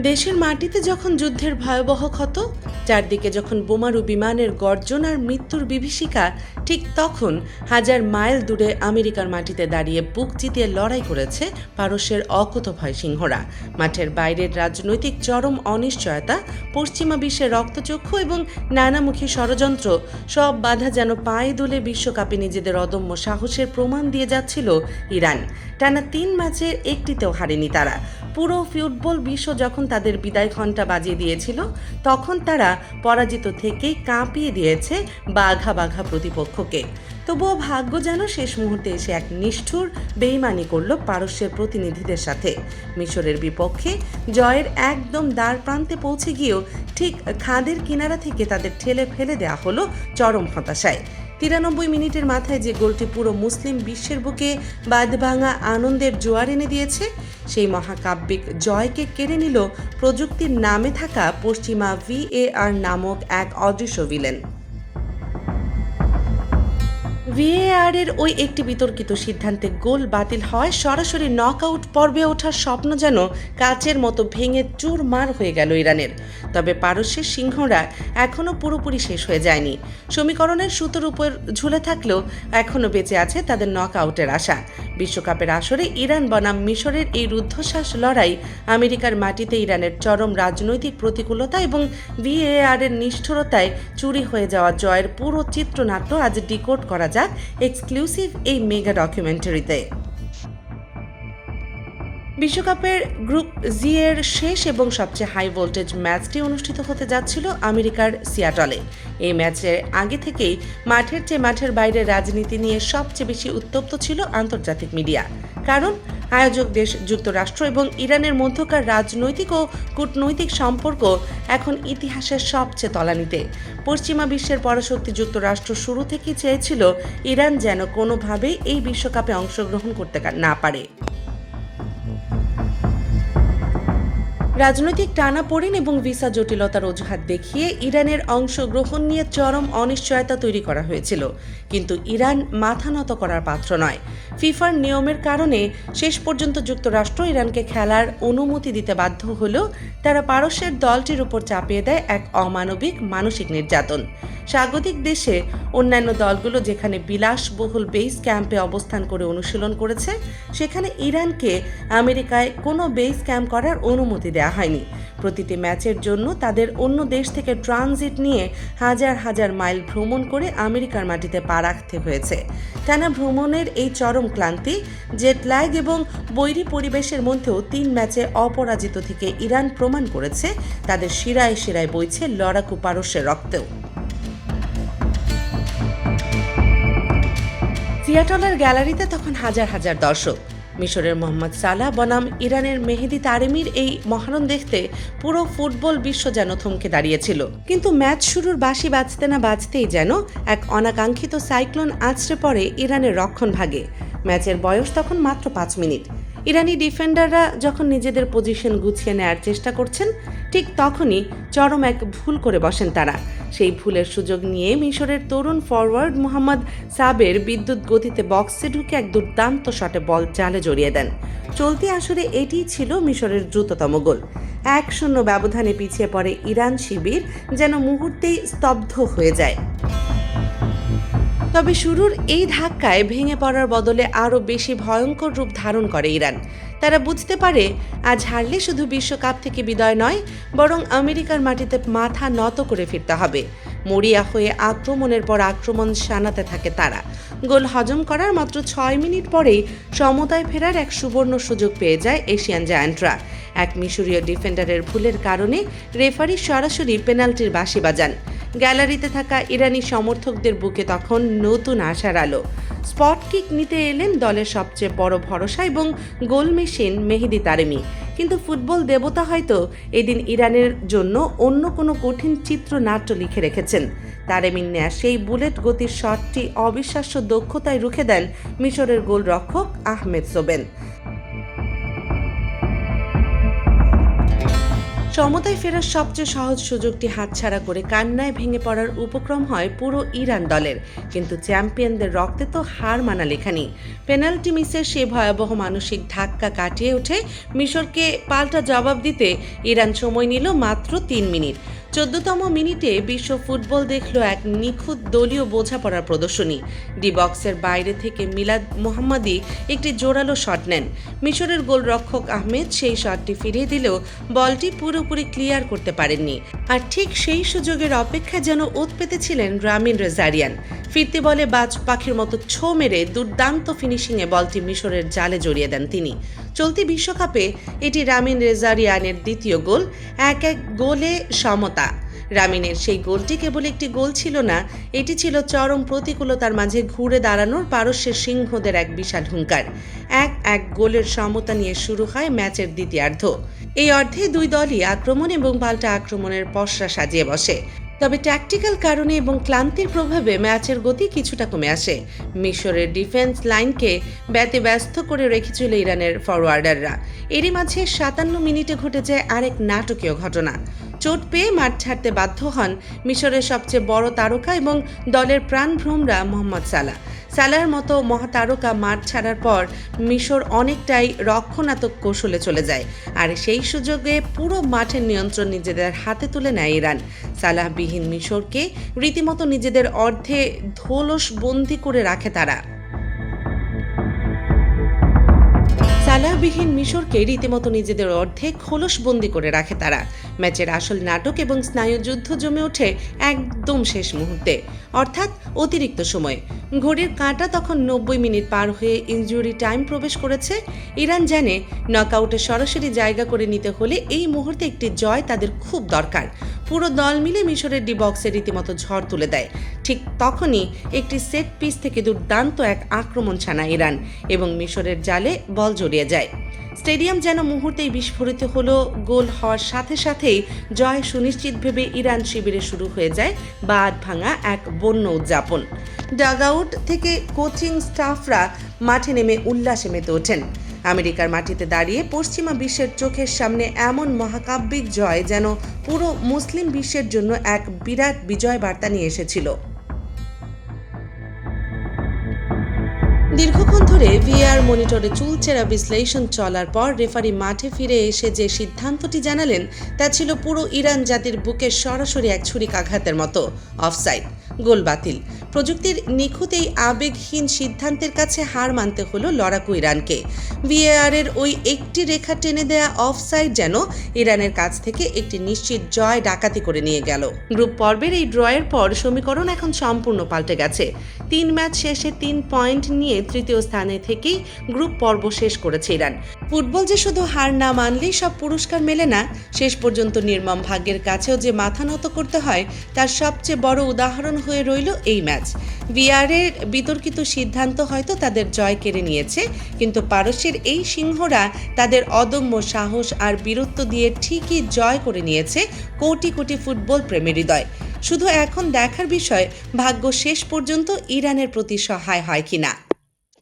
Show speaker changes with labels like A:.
A: দেশের মাটিতে যখন যুদ্ধের ভয়াবহ ক্ষত, চারদিকে যখন বোমারু বিমানের গর্জন আর মৃত্যুর বিভীষিকা, ঠিক তখন হাজার মাইল দূরে আমেরিকার মাটিতে দাঁড়িয়ে বুক চিতিয়ে লড়াই করেছে পারস্যের অকুতভয় সিংহরা। মাঠের বাইরের রাজনৈতিক চরম অনিশ্চয়তা, পশ্চিমা বিশ্বের রক্তচক্ষু এবং নানামুখী ষড়যন্ত্র, সব বাধা যেন পায়ে দুলে বিশ্বকাপে নিজেদের অদম্য সাহসের প্রমাণ দিয়ে যাচ্ছিল ইরান। টানা ৩ ম্যাচের একটিতেও হারেনি তারা। পুরো ফুটবল বিশ্ব যখন তাদের বিদায় ঘণ্টা বাজিয়ে দিয়েছিল, তখন তারা পরাজিত থেকেই কাঁপিয়ে দিয়েছে বাঘা বাঘা প্রতিপক্ষকে। তবুও ভাগ্য যেন শেষ মুহূর্তে এসে এক নিষ্ঠুর বেইমানি করল পারস্যের প্রতিনিধিদের সাথে। মিশরের বিপক্ষে জয়ের একদম দ্বার প্রান্তে পৌঁছে গিয়েও ঠিক খাদের কিনারা থেকে তাদের ঠেলে ফেলে দেওয়া হলো চরম হতাশায়। ৯৩ মিনিটের মাথায় যে গোলটি পুরো মুসলিম বিশ্বের বুকে বাঁধভাঙা আনন্দের জোয়ার এনে দিয়েছে, সেই মহাকাব্যিক জয়কে কেড়ে নিল প্রযুক্তির নামে থাকা পশ্চিমা VAR নামক এক অদৃশ্য ভিলেন। VAR এর ওই একটি বিতর্কিত সিদ্ধান্তে গোল বাতিল হওয়ায় সরাসরি নকআউট পর্বে ওঠার স্বপ্ন যেন কাচের মতো ভেঙে চুরমার হয়ে গেল ইরানের। তবে পারস্যের সিংহরা এখনও পুরোপুরি শেষ হয়ে যায়নি। সমীকরণের সুতোর উপর ঝুলে থাকলেও এখনও বেঁচে আছে তাদের নকআউটের আশা। বিশ্বকাপের আসরে ইরান বনাম মিশরের এই রুদ্ধশ্বাস লড়াই আমেরিকার মাটিতে ইরানের চরম রাজনৈতিক প্রতিকূলতা এবং VAR এর নিষ্ঠুরতায় চুরি হয়ে যাওয়া জয়ের পুরো চিত্রনাট্য আজ ডিকোড করা যাক এক্সক্লুসিভ এই মেগা ডকুমেন্টারিতে। বিশ্বকাপের গ্রুপ জি এর শেষ এবং সবচেয়ে হাই ভোল্টেজ ম্যাচটি অনুষ্ঠিত হতে যাচ্ছিল আমেরিকার সিয়াটলে। এই ম্যাচের আগে থেকেই মাঠের চেয়ে মাঠের বাইরের রাজনীতি নিয়ে সবচেয়ে বেশি উত্তপ্ত ছিল আন্তর্জাতিক মিডিয়া। কারণ আয়োজক দেশ যুক্তরাষ্ট্র এবং ইরানের মধ্যকার রাজনৈতিক ও কূটনৈতিক সম্পর্ক এখন ইতিহাসের সবচেয়ে তলানিতে। পশ্চিমা বিশ্বের পরাশক্তি যুক্তরাষ্ট্র শুরু থেকেই চেয়েছিল ইরান যেন কোনোভাবেই এই বিশ্বকাপে অংশগ্রহণ করতে না পারে। রাজনৈতিক টানাপোড়েন এবং ভিসা জটিলতার অজুহাত দেখিয়ে ইরানের অংশগ্রহণ নিয়ে চরম অনিশ্চয়তা তৈরি করা হয়েছিল। কিন্তু ইরান মাথা নত করার পাত্র নয়। ফিফার নিয়মের কারণে শেষ পর্যন্ত যুক্তরাষ্ট্র ইরানকে খেলার অনুমতি দিতে বাধ্য হলেও তারা পারস্যের দলটির উপর চাপিয়ে দেয় এক অমানবিক মানসিক নির্যাতন। স্বাগতিক দেশে অন্যান্য দলগুলো যেখানে বিলাসবহুল বেস ক্যাম্পে অবস্থান করে অনুশীলন করেছে, সেখানে ইরানকে আমেরিকায় কোনো বেস ক্যাম্প করার অনুমতি দেওয়া হয়নি। প্রতিটি ম্যাচের জন্য তাদের অন্য দেশ থেকে ট্রানজিট নিয়ে হাজার হাজার মাইল ভ্রমণ করে আমেরিকার মাটিতে পা রাখতে হয়েছে। টানা ভ্রমণের এই চরম ক্লান্তি, জেটল্যাগ এবং বৈরী পরিবেশের মধ্যেও ৩ ম্যাচে অপরাজিত থেকে ইরান প্রমাণ করেছে তাদের শিরায় শিরায় বইছে লড়াকু পারস্যের রক্তেও। সিয়াটলের গ্যালারিতে তখন হাজার হাজার দর্শক। মিশরের মোহাম্মদ সালাহ বনাম ইরানের মেহেদি তারেমির এই মহারণ দেখতে পুরো ফুটবল বিশ্ব যেন থমকে দাঁড়িয়েছিল। কিন্তু ম্যাচ শুরুর বাঁশি বাজতে না বাজতেই যেন এক অনাকাঙ্ক্ষিত সাইক্লোন আছড়ে পড়ে ইরানের রক্ষণভাগে। ম্যাচের বয়স তখন মাত্র 5 মিনিট। ইরানি ডিফেন্ডাররা যখন নিজেদের পজিশন গুছিয়ে নেয়ার চেষ্টা করছেন, ঠিক তখনই চরম এক ভুল করে বসেন তারা। সেই ভুলের সুযোগ নিয়ে মিশরের তরুণ ফরওয়ার্ড মোহাম্মদ সাবের বিদ্যুৎ গতিতে বক্সে ঢুকে এক দুর্দান্ত শটে বল জালে জড়িয়ে দেন। চলতি আসরে এটিই ছিল মিশরের দ্রুততম গোল। 1-0 ব্যবধানে পিছিয়ে পড়ে ইরান শিবির যেন মুহূর্তেই স্তব্ধ হয়ে যায়। তবে শুরুর এই ধাক্কায় ভেঙে পড়ার বদলে আরও বেশি ভয়ঙ্কর রূপ ধারণ করে ইরান। তারা বুঝতে পারে আজ হারলে শুধু বিশ্বকাপ থেকে বিদায় নয়, বরং আমেরিকার মাটিতে মাথা নত করে ফিরতে হবে। মরিয়া হয়ে আক্রমণের পর আক্রমণ শানাতে থাকে তারা। গোল হজম করার মাত্র 6 মিনিট পরেই সমতায় ফেরার এক সুবর্ণ সুযোগ পেয়ে যায় এশিয়ান জায়ান্টরা। এক মিশরীয় ডিফেন্ডারের ভুলের কারণে রেফারি সরাসরি পেনাল্টির বাঁশি বাজান। গ্যালারিতে থাকা ইরানি সমর্থকদের বুকে তখন নতুন আশার আলো। স্পট কিক নিতে এলেন দলের সবচেয়ে বড় ভরসা এবং গোল মেশিন মেহেদি তারেমি। কিন্তু ফুটবল দেবতা হয়তো এদিন ইরানের জন্য অন্য কোনো কঠিন চিত্রনাট্য লিখে রেখেছেন। তারেমির নেয়া সেই বুলেট গতির শটটি অবিশ্বাস্য দক্ষতায় রুখে দেন মিশরের গোলরক্ষক আহমেদ সোবেন। সমতায় ফেরার সবচেয়ে সহজ সুযোগটি হাতছাড়া করে কান্নায় ভেঙে পড়ার উপক্রম হয় পুরো ইরান দলের। কিন্তু চ্যাম্পিয়নদের রক্তে তো হার মানা লেখা নেই। পেনাল্টি মিসের সেই ভয়াবহ মানসিক ধাক্কা কাটিয়ে উঠে মিশরকে পাল্টা জবাব দিতে ইরান সময় নিল মাত্র ৩ মিনিট। ১৪তম মিনিটে বিশ্ব ফুটবল দেখল এক নিখুঁত দলীয় বোঝাপড়ার প্রদর্শনী। ডি বক্সের বাইরে থেকে মিলাদ মোহাম্মদী একটি জোরালো শট নেন। মিশরের গোলরক্ষক আহমেদ সেই শটটি ফিরিয়ে দিলেও বলটি পুরোপুরি ক্লিয়ার করতে পারেননি। আর ঠিক সেই সুযোগের অপেক্ষায় যেন ওত পেতেছিলেন রামিন রেজারিয়ান। ফিরতি বলে বাজ পাখির মতো ছো মেরে দুর্দান্ত ফিনিশিংয়ে বলটি মিশরের জালে জড়িয়ে দেন তিনি। চলতি বিশ্বকাপে এটি রামিন রেজারিয়ানের দ্বিতীয় গোল। ১-১ গোলে সমতা। রামিনের সেই গোলটি কেবল একটি গোল ছিল না, এটি ছিল চরম প্রতিকূলতার মাঝে ঘুরে দাঁড়ানোর পারস্যের সিংহদের এক বিশাল হুঙ্কার। ১-১ গোলের সমতা নিয়ে শুরু হয় ম্যাচের দ্বিতীয়ার্ধ। এই অর্ধে দুই দলই আক্রমণ এবং পাল্টা আক্রমণের পসরা সাজিয়ে বসে। তবে ট্যাকটিক্যাল কারণে এবং ক্লান্তির প্রভাবে ম্যাচের গতি কিছুটা কমে আসে। মিশরের ডিফেন্স লাইনকে ব্যতিব্যস্ত করে রেখেছিল ইরানের ফরওয়ার্ডাররা। এরই মাঝে ৫৭ মিনিটে ঘটে যায় আরেক নাটকীয় ঘটনা। চোট পেয়ে মাঠ ছাড়তে বাধ্য হন মিশরের সবচেয়ে বড় তারকা এবং দলের প্রাণভ্রমরা মোহাম্মদ সালাহর মতো মহাতারকা মাঠ ছাড়ার পর মিশর অনেকটাই রক্ষণাত্মক কৌশলে চলে যায়। আর সেই সুযোগে পুরো মাঠের নিয়ন্ত্রণ নিজেদের হাতে তুলে নেয় ইরান। সালাহবিহীন মিশরকে রীতিমতো নিজেদের অর্ধে ধোলস বন্দি করে রাখে তারা। সালাহবিহীন মিশরকে রীতিমতো নিজেদের অর্ধে খোলসবন্দি করে রাখে তারা। ম্যাচের আসল নাটক এবং স্নায়ুযুদ্ধ জমে ওঠে একদম শেষ মুহূর্তে, অর্থাৎ অতিরিক্ত সময়ে। ঘড়ির কাঁটা তখন ৯০ মিনিট পার হয়ে ইনজুরি টাইম প্রবেশ করেছে। ইরান জানে নকআউটে সরাসরি জায়গা করে নিতে হলে এই মুহূর্তে একটি জয় তাদের খুব দরকার। পুরো দল মিলে মিশরের ডি বক্সে রীতিমতো ঝড় তুলে দেয়। ঠিক তখনই একটি সেট পিস থেকে দুর্দান্ত এক আক্রমণ ছানায় ইরান এবং মিশরের জালে বল জড়িয়ে যায়। স্টেডিয়াম যেন মুহূর্তেই বিস্ফোরিত হলো। গোল হওয়ার সাথে সাথেই জয় সুনিশ্চিত ভেবে ইরান শিবিরে শুরু হয়ে যায় বাঁধ ভাঙা এক বন্য উদযাপন। ডাগআউট থেকে কোচিং স্টাফরা মাঠে নেমে উল্লাসে মেতে ওঠেন। আমেরিকার মাটিতে দাঁড়িয়ে পশ্চিমা বিশ্বের চোখের সামনে এমন মহাকাব্যিক জয় যেন পুরো মুসলিম বিশ্বের জন্য এক বিরাট বিজয় বার্তা নিয়ে এসেছিল। দীর্ঘক্ষণ ধরে ভিএআর মনিটরে চুলচেরা বিশ্লেষণ চলার পর রেফারি মাঠে ফিরে এসে যে সিদ্ধান্তটি জানালেন তা ছিল পুরো ইরান জাতির বুকে সরাসরি এক ছুরিকাঘাতের মতো। অফসাইড, গোল বাতিল। প্রযুক্তির নিখুঁত এই আবেগহীন সিদ্ধান্তের কাছে হার মানতে হলো লড়াকু ইরানকে। ভিএআরের ওই একটি রেখা টেনে দেয়া অফসাইড যেন ইরানের কাছ থেকে একটি নিশ্চিত জয় ডাকাতি করে নিয়ে গেল। গ্রুপ পর্বের এই ড্রয়ের পর সমীকরণ এখন সম্পূর্ণ পাল্টে গেছে। ৩ ম্যাচ শেষে ৩ পয়েন্ট নিয়ে তৃতীয় স্থানে থেকেই গ্রুপ পর্ব শেষ করেছে ইরান। ফুটবল যে শুধু হার না মানলেই সব পুরস্কার মেলে না, শেষ পর্যন্ত নির্মম ভাগ্যের কাছেও যে মাথা নত করতে হয় তার সবচেয়ে বড় উদাহরণ হয়ে রইল এই ম্যাচ। ভিআরের বিতর্কিত সিদ্ধান্ত হয়তো তাদের জয় কেড়ে নিয়েছে, কিন্তু পারস্যের এই সিংহরা তাদের অদম্য সাহস আর বীরত্ব দিয়ে ঠিকই জয় করে নিয়েছে কোটি কোটি ফুটবল প্রেমীর হৃদয়। শুধু এখন দেখার বিষয় ভাগ্য শেষ পর্যন্ত ইরানের প্রতি সহায় হয় কিনা।